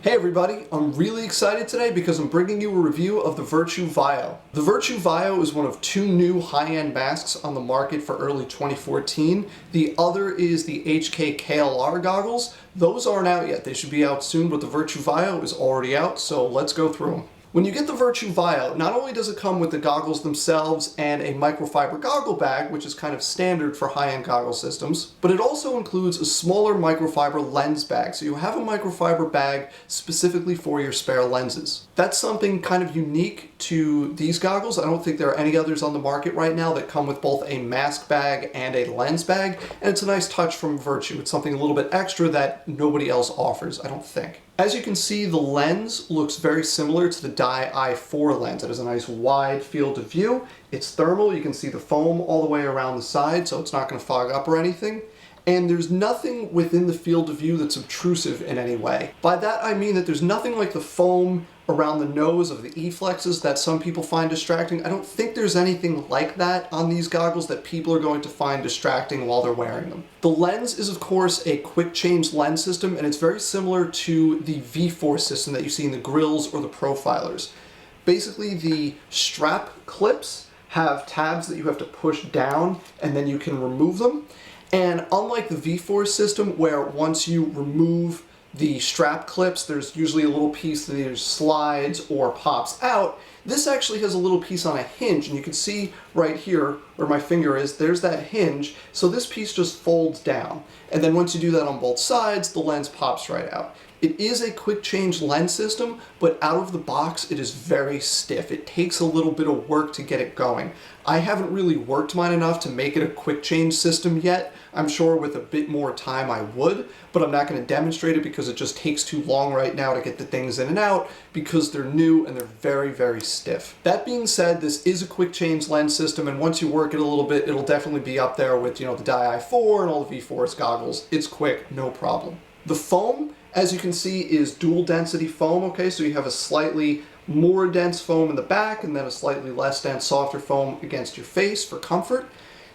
Hey everybody, I'm really excited today because I'm bringing you a review of the Virtue VIO. The Virtue VIO is one of two new high-end masks on the market for early 2014. The other is the HK KLR goggles. Those aren't out yet. They should be out soon, but the Virtue VIO is already out, so let's go through them. When you get the Virtue VIO, not only does it come with the goggles themselves and a microfiber goggle bag, which is kind of standard for high-end goggle systems, but it also includes a smaller microfiber lens bag. So you have a microfiber bag specifically for your spare lenses. That's something kind of unique to these goggles. I don't think there are any others on the market right now that come with both a mask bag and a lens bag, and it's a nice touch from Virtue. It's something a little bit extra that nobody else offers, I don't think. As you can see, the lens looks very similar to the i4 lens. It has a nice wide field of view. It's thermal. You can see the foam all the way around the side, so it's not going to fog up or anything. And there's nothing within the field of view that's obtrusive in any way. By that I mean that there's nothing like the foam around the nose of the E-flexes that some people find distracting. I don't think there's anything like that on these goggles that people are going to find distracting while they're wearing them. The lens is of course a quick change lens system, and it's very similar to the V4 system that you see in the grills or the profilers. Basically the strap clips have tabs that you have to push down and then you can remove them. And unlike the V4 system, where once you remove the strap clips, there's usually a little piece that either slides or pops out, this actually has a little piece on a hinge, and you can see right here where my finger is, there's that hinge, so this piece just folds down. And then once you do that on both sides, the lens pops right out. It is a quick change lens system, but out of the box it is very stiff. It takes a little bit of work to get it going. I haven't really worked mine enough to make it a quick change system yet. I'm sure with a bit more time I would, but I'm not going to demonstrate it because it just takes too long right now to get the things in and out because they're new and they're very, very stiff. That being said, this is a quick change lens system, and once you work it a little bit, it'll definitely be up there with, the i4 and all the V4's goggles. It's quick, no problem. The foam, as you can see, is dual density foam, okay? So you have a slightly more dense foam in the back and then a slightly less dense, softer foam against your face for comfort.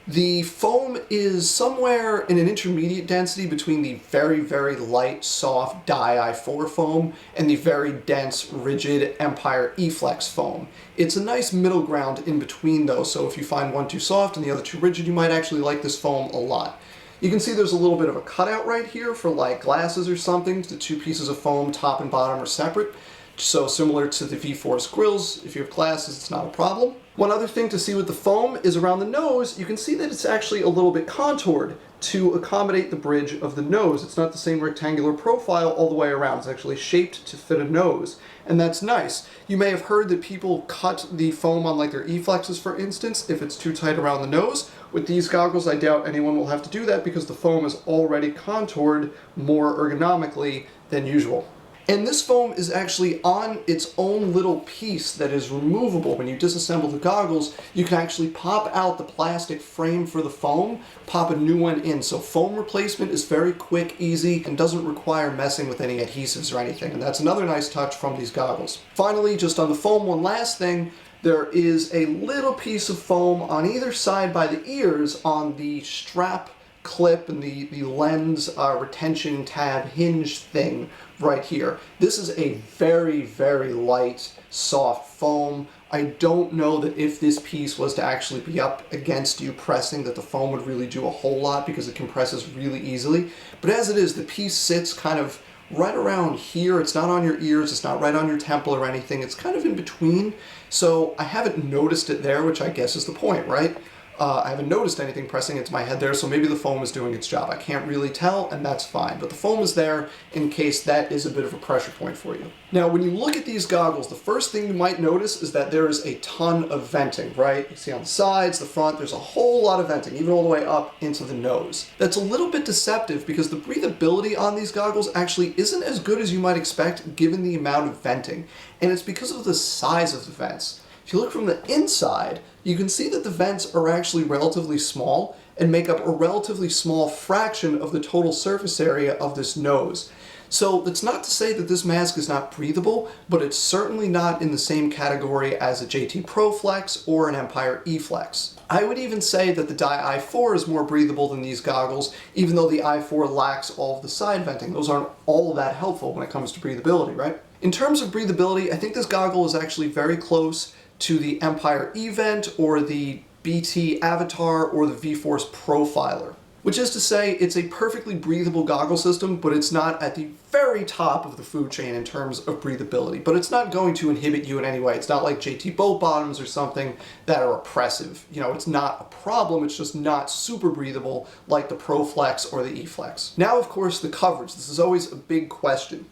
The foam is somewhere in an intermediate density between the very, very light, soft i4 foam and the very dense, rigid Empire E-flex foam. It's a nice middle ground in between those, so if you find one too soft and the other too rigid, you might actually like this foam a lot. You can see there's a little bit of a cutout right here for like glasses or something. The two pieces of foam, top and bottom, are separate. So similar to the V4's grills, if you have glasses, it's not a problem. One other thing to see with the foam is around the nose, you can see that it's actually a little bit contoured to accommodate the bridge of the nose. It's not the same rectangular profile all the way around. It's actually shaped to fit a nose, and that's nice. You may have heard that people cut the foam on like their E-flexes, for instance, if it's too tight around the nose. With these goggles, I doubt anyone will have to do that because the foam is already contoured more ergonomically than usual. And this foam is actually on its own little piece that is removable. When you disassemble the goggles, you can actually pop out the plastic frame for the foam, pop a new one in. So foam replacement is very quick, easy, and doesn't require messing with any adhesives or anything. And that's another nice touch from these goggles. Finally, just on the foam, one last thing. There is a little piece of foam on either side by the ears on the strap clip and the lens retention tab hinge thing right here. This is a very, very light, soft foam. I don't know that if this piece was to actually be up against you pressing that the foam would really do a whole lot because it compresses really easily. But as it is, the piece sits kind of right around here. It's not on your ears, it's not right on your temple or anything. It's kind of in between. So I haven't noticed it there, which I guess is the point, right? I haven't noticed anything pressing into my head there, so maybe the foam is doing its job. I can't really tell, and that's fine. But the foam is there in case that is a bit of a pressure point for you. Now, when you look at these goggles, the first thing you might notice is that there is a ton of venting, right? You see on the sides, the front, there's a whole lot of venting, even all the way up into the nose. That's a little bit deceptive because the breathability on these goggles actually isn't as good as you might expect given the amount of venting, and it's because of the size of the vents. If you look from the inside, you can see that the vents are actually relatively small and make up a relatively small fraction of the total surface area of this nose. So that's not to say that this mask is not breathable, but it's certainly not in the same category as a JT Proflex or an Empire eFlex. I would even say that the Dye i4 is more breathable than these goggles, even though the i4 lacks all of the side venting. Those aren't all that helpful when it comes to breathability, right? In terms of breathability, I think this goggle is actually very close to the Empire eVent or the BT Avatar or the V-Force Profiler. Which is to say, it's a perfectly breathable goggle system, but it's not at the very top of the food chain in terms of breathability. But it's not going to inhibit you in any way. It's not like JT boat bottoms or something that are oppressive. You know, it's not a problem, it's just not super breathable like the Proflex or the eFlex. Now, of course, the coverage. This is always a big question.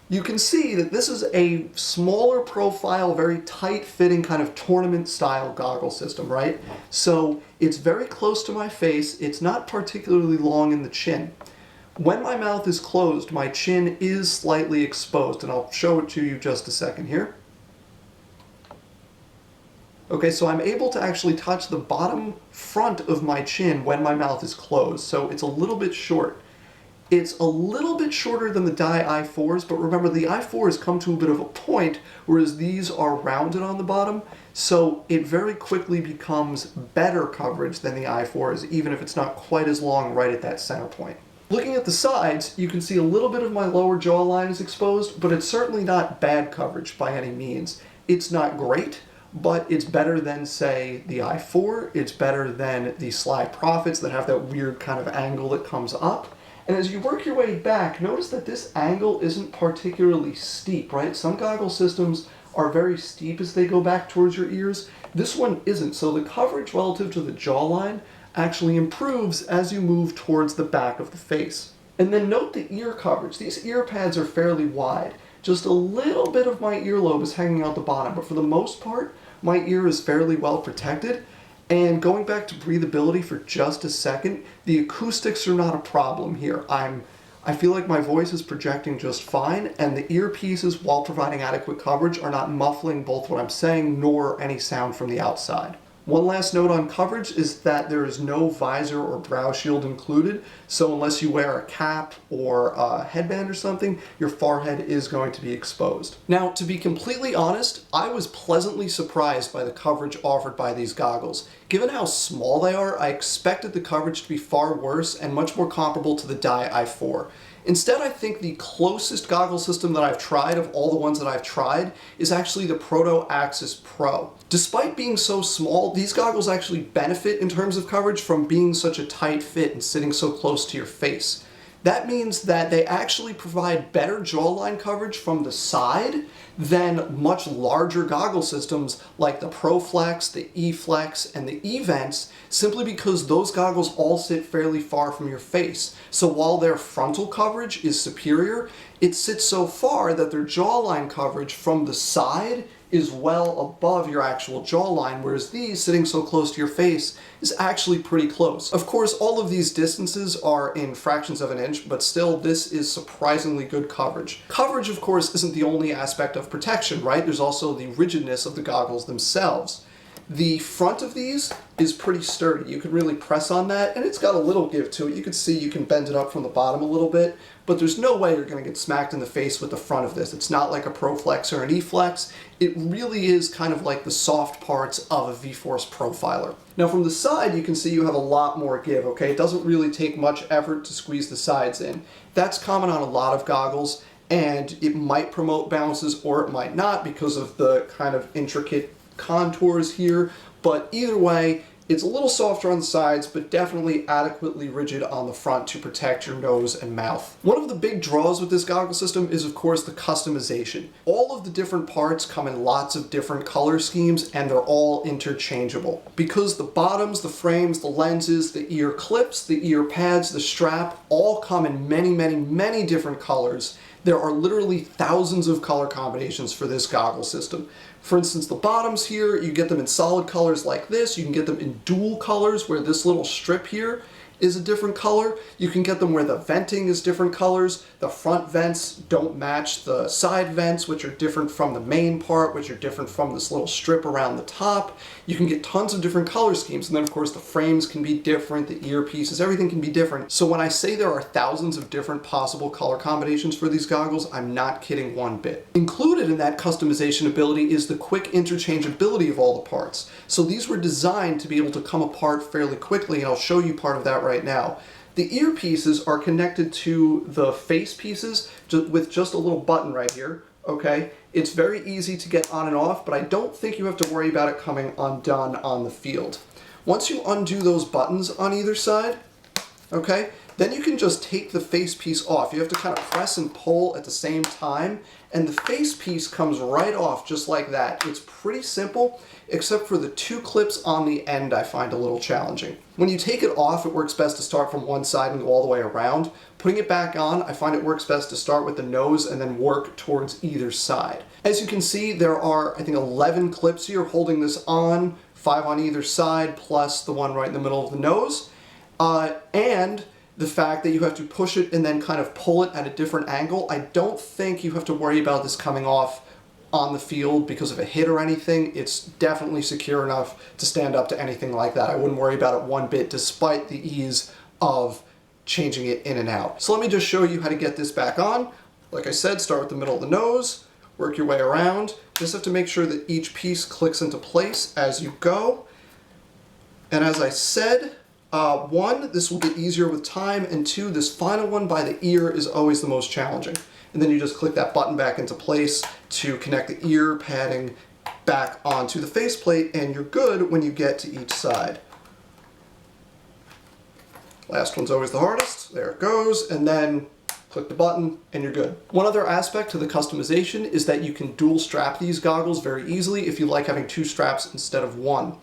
You can see that this is a smaller profile, very tight-fitting kind of tournament-style goggle system, right? So it's very close to my face. It's not particularly long in the chin. When my mouth is closed, my chin is slightly exposed, and I'll show it to you just a second here. Okay, so I'm able to actually touch the bottom front of my chin when my mouth is closed, so it's a little bit short. It's a little bit shorter than the Dye i4s, but remember the i4s come to a bit of a point, whereas these are rounded on the bottom, so it very quickly becomes better coverage than the i4s, even if it's not quite as long right at that center point. Looking at the sides, you can see a little bit of my lower jawline is exposed, but it's certainly not bad coverage by any means. It's not great, but it's better than, say, the i4, it's better than the Sly Profits that have that weird kind of angle that comes up. And as you work your way back, notice that this angle isn't particularly steep, right? Some goggle systems are very steep as they go back towards your ears. This one isn't, so the coverage relative to the jawline actually improves as you move towards the back of the face. And then note the ear coverage. These ear pads are fairly wide. Just a little bit of my earlobe is hanging out the bottom, but for the most part, my ear is fairly well protected. And going back to breathability for just a second, the acoustics are not a problem here. I feel like my voice is projecting just fine, and the earpieces, while providing adequate coverage, are not muffling both what I'm saying nor any sound from the outside. One last note on coverage is that there is no visor or brow shield included, so unless you wear a cap or a headband or something, your forehead is going to be exposed. Now, to be completely honest, I was pleasantly surprised by the coverage offered by these goggles. Given how small they are, I expected the coverage to be far worse and much more comparable to the Dye i4. Instead, I think the closest goggle system that I've tried of all the ones that I've tried is actually the Proto Axis Pro. Despite being so small, these goggles actually benefit in terms of coverage from being such a tight fit and sitting so close to your face. That means that they actually provide better jawline coverage from the side than much larger goggle systems like the Proflex, the eFlex, and the eVents, simply because those goggles all sit fairly far from your face. So while their frontal coverage is superior, it sits so far that their jawline coverage from the side is well above your actual jawline, whereas these, sitting so close to your face, is actually pretty close. Of course, all of these distances are in fractions of an inch, but still, this is surprisingly good coverage. Coverage, of course, isn't the only aspect of protection, right? There's also the rigidness of the goggles themselves. The front of these is pretty sturdy. You can really press on that, and it's got a little give to it. You can see you can bend it up from the bottom a little bit, but there's no way you're going to get smacked in the face with the front of this. It's not like a Proflex or an eFlex. It really is kind of like the soft parts of a V-Force Profiler. Now from the side, you can see you have a lot more give, okay? It doesn't really take much effort to squeeze the sides in. That's common on a lot of goggles, and it might promote bounces or it might not because of the kind of intricate contours here, but either way, it's a little softer on the sides, but definitely adequately rigid on the front to protect your nose and mouth. One of the big draws with this goggle system is, of course, the customization. All of the different parts come in lots of different color schemes, and they're all interchangeable. Because the bottoms, the frames, the lenses, the ear clips, the ear pads, the strap, all come in many, many, many different colors. There are literally thousands of color combinations for this goggle system. For instance, the bottoms here, you get them in solid colors like this. You can get them in dual colors where this little strip here is a different color. You can get them where the venting is different colors. The front vents don't match the side vents, which are different from the main part, which are different from this little strip around the top. You can get tons of different color schemes. And then of course the frames can be different, the earpieces, everything can be different. So when I say there are thousands of different possible color combinations for these goggles, I'm not kidding one bit. Included in that customization ability is the quick interchangeability of all the parts. So these were designed to be able to come apart fairly quickly, and I'll show you part of that right now. The earpieces are connected to the face pieces with just a little button right here, okay? It's very easy to get on and off, but I don't think you have to worry about it coming undone on the field. Once you undo those buttons on either side, okay, then you can just take the face piece off. You have to kind of press and pull at the same time, and the face piece comes right off just like that. It's pretty simple, except for the two clips on the end I find a little challenging. When you take it off, it works best to start from one side and go all the way around. Putting it back on, I find it works best to start with the nose and then work towards either side. As you can see, there are, I think, 11 clips here holding this on, 5 on either side, plus the one right in the middle of the nose. And the fact that you have to push it and then kind of pull it at a different angle, I don't think you have to worry about this coming off on the field because of a hit or anything. It's definitely secure enough to stand up to anything like that. I wouldn't worry about it one bit, despite the ease of changing it in and out. So let me just show you how to get this back on. Like I said, start with the middle of the nose, work your way around. Just have to make sure that each piece clicks into place as you go. And as I said, one, this will get easier with time, and two, this final one by the ear is always the most challenging. And then you just click that button back into place to connect the ear padding back onto the faceplate, and you're good when you get to each side. Last one's always the hardest. There it goes, and then click the button and you're good. One other aspect to the customization is that you can dual strap these goggles very easily if you like having 2 straps instead of 1.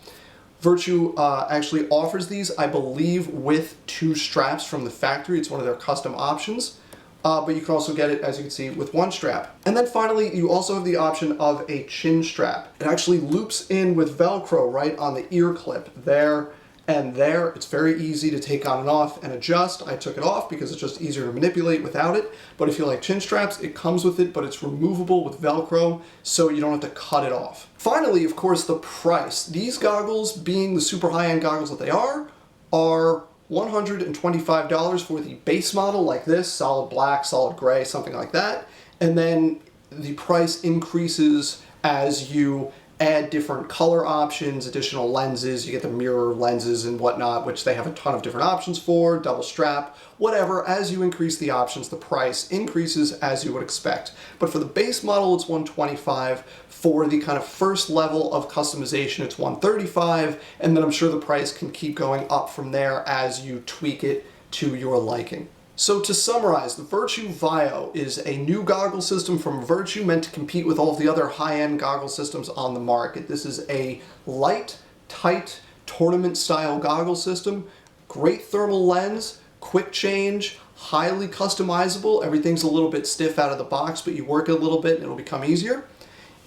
Virtue actually offers these, I believe, with 2 straps from the factory. It's one of their custom options. But you can also get it, as you can see, with 1 strap. And then finally, you also have the option of a chin strap. It actually loops in with Velcro right on the ear clip there and there. It's very easy to take on and off and adjust. I took it off because it's just easier to manipulate without it. But if you like chin straps, it comes with it, but it's removable with Velcro, so you don't have to cut it off. Finally, of course, the price. These goggles, being the super high-end goggles that they are $125 for the base model like this, solid black, solid gray, something like that. And then the price increases as you add different color options, additional lenses. You get the mirror lenses and whatnot, which they have a ton of different options for, double strap, whatever. As you increase the options, the price increases as you would expect. But for the base model, it's $125. For the kind of first level of customization, it's $135, and then I'm sure the price can keep going up from there as you tweak it to your liking. So to summarize, the Virtue VIO is a new goggle system from Virtue meant to compete with all of the other high-end goggle systems on the market. This is a light, tight, tournament-style goggle system, great thermal lens, quick change, highly customizable. Everything's a little bit stiff out of the box, but you work it a little bit and it'll become easier.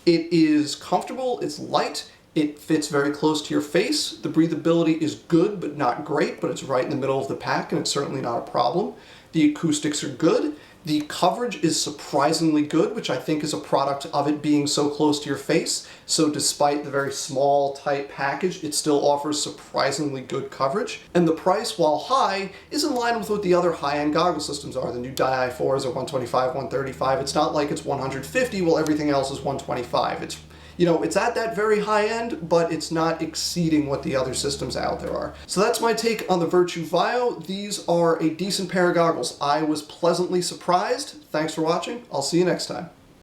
It is comfortable, it's light, it fits very close to your face. The breathability is good, but not great, but it's right in the middle of the pack, and it's certainly not a problem. The acoustics are good. The coverage is surprisingly good, which I think is a product of it being so close to your face. So despite the very small, tight package, it still offers surprisingly good coverage. And the price, while high, is in line with what the other high-end goggle systems are. The new Di-4s are $125, $135. It's not like it's $150 while everything else is $125. It's, you know, it's at that very high end, but it's not exceeding what the other systems out there are. So that's my take on the Virtue VIO. These are a decent pair of goggles. I was pleasantly surprised. Thanks for watching. I'll see you next time.